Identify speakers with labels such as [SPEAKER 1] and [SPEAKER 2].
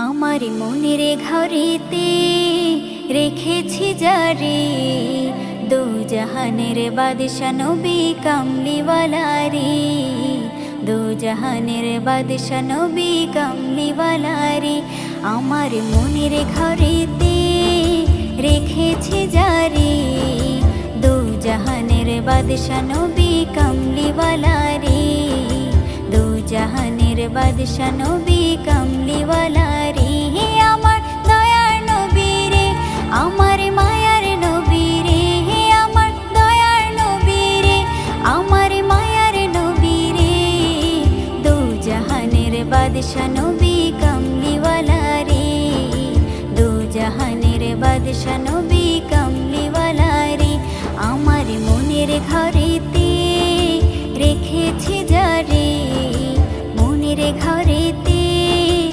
[SPEAKER 1] আমার মনের ঘরেতে রেখেছি যারে, দো জাহানের বাদশা নবী কামলিওয়ালা রে, দো জাহানের বাদশা নবী কামলিওয়ালা রে। আমার মনের ঘরেতে রেখেছি যারে, দো জাহানের বাদশা নবী কামলিওয়ালা রে, দো জাহানের বাদশা নবী কামলি